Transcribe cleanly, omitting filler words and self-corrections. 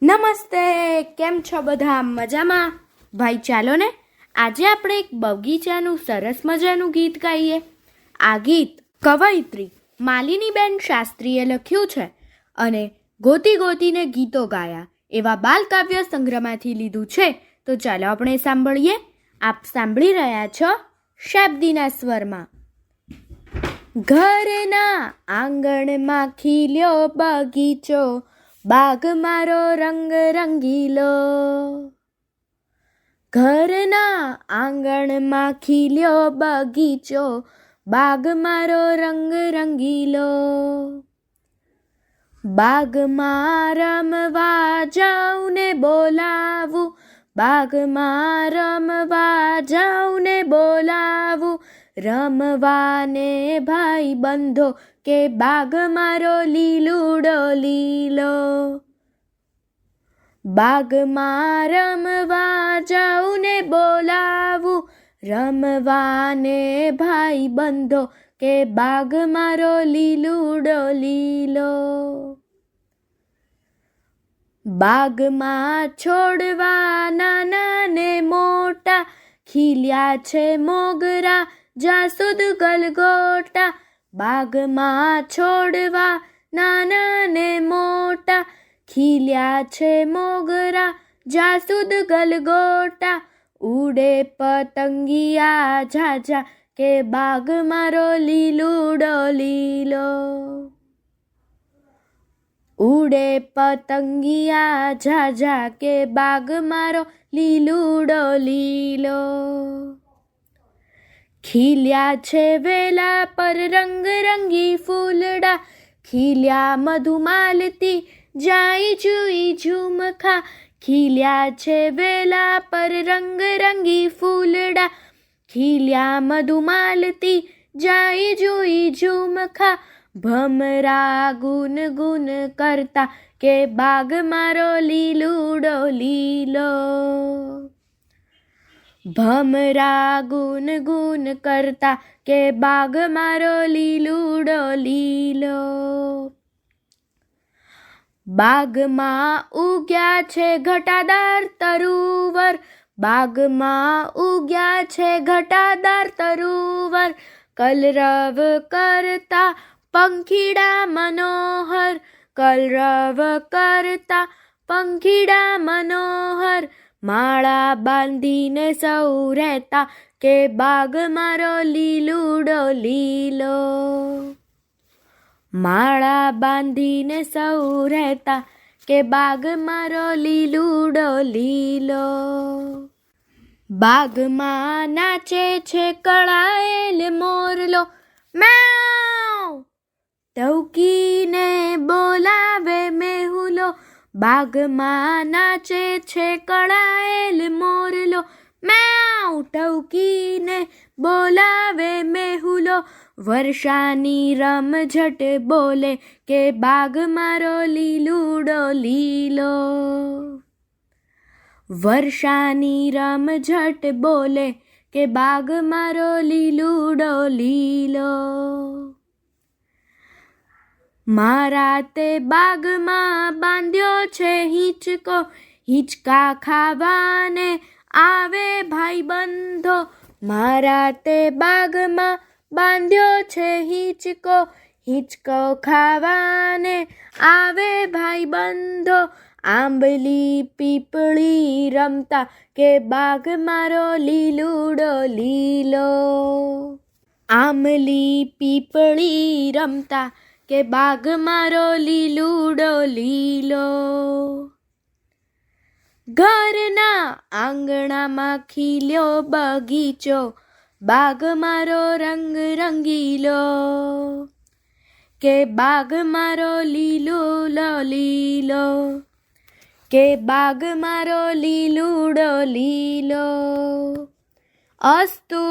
નમસ્તે, કેમ છો બધા? મજામાં? ભાઈ ચાલો ને આજે આપણે એક બગીચાનું સરસ મજાનું ગીત ગાઈએ. આ ગીત કવયિત્રી માલિનીબેન શાસ્ત્રીએ લખ્યું છે અને ગોતી ગોતીને ગીતો ગાયા એવા બાલકાવ્ય સંગ્રહમાંથી લીધું છે. તો ચાલો આપણે સાંભળીએ. આપ સાંભળી રહ્યા છો શાબ્દીના સ્વરમાં. ઘરના આંગણમાં ખીલ્યો બગીચો, બાગ મારો રંગ રંગીલો. ઘરના આંગણમાં ખીલ્યો બગીચો, બાગ મારો રંગ રંગીલો. બાગમાં રમવા જાઉં ને બોલાવું, બાગમાં રમવા જાઉં ને બોલાવું. રમવાને ભાઈ બંધો કે બાગ મારો લીલુડો લીલો. બાગમાં રમવા જાઉં ને બોલાવું, રમવાને ભાઈ બંધો કે બાગ મારો લીલુડો લીલો. બાગમાં છોડવા નાના ને મોટા, ખીલ્યા છે મોગરા જાસૂદ ગલગોટા. બાગમાં છોડવા નાના ને મોટા, ખીલ્યા છે મોગરા જાસૂદ ગલગોટા. ઉડે પતંગિયા ઝાઝા કે બાગ મારો લીલુડો લીલો. ઉડે પતંગિયા ઝાઝા કે બાગ મારો લીલુડો લીલો. ખીલ્યા છે વેલા પર રંગ રંગી ફૂલડા, ખીલ્યા મધુમાલતી જાય જુઈ ઝુમખા. ખીલ્યા છે વેલા પર રંગ રંગી ફૂલડા, ખીલ્યા મધુમાલતી જાય જુઈ ઝુમખા. ભમરા ગુન ગુન કરતા કે બાગ મારો લીલુડો લીલો. ભમરા ગુન ગુન કરતા કે બાગ મારો લીલુડો લીલો. બાગમાં ઉગ્યા છે ઘટાદાર તરુવર, બાગમાં ઉગ્યા છે ઘટાદાર તરુવર. કલરવ કરતા પંખીડા મનોહર, કલરવ કરતા પંખીડા મનોહર. માળા બાંધીને સૌ રહેતા કે બાગ મારો લીલુડો લીલો. માળા બાંધીને સૌ રહેતા કે બાગ મારો લીલુડો લીલો. બાગમાં નાચે છે કળાયેલ મોરલો, મેઉ ટહુકીને બોલાવે મેહુલો. બાગમાં નાચે છે કળાયેલ મોરલો, મેઉ ટહુકીને બોલાવે મેહુલો. વર્ષાની રમઝટ બોલે કે બાગ મારો લીલુડો લીલો. વર્ષાની રમઝટ બોલે કે બાગ મારો લીલુડો લીલો. મારા તે બાગમાં બાંધ્યો છે હિંચકો, હિંચકા ખાવાને આવે ભાઈ બંધો. મારા તે બાગમાં બાંધ્યો છે હિંચકો, હિંચકો ખાવાને આવે ભાઈ બંધો. આંબલી પીપળી રમતા કે બાગ મારો લીલુડો લીલો. આંબલી પીપળી રમતા કે બાગ મારો લીલુડો લીલો. ઘરના આંગણામાં ખીલ્યો બગીચો, બાગ મારો રંગ રંગીલો. કે બાગ મારો લીલુડો લીલો, કે બાગ મારો લીલુડો લીલો. અસ્તુ.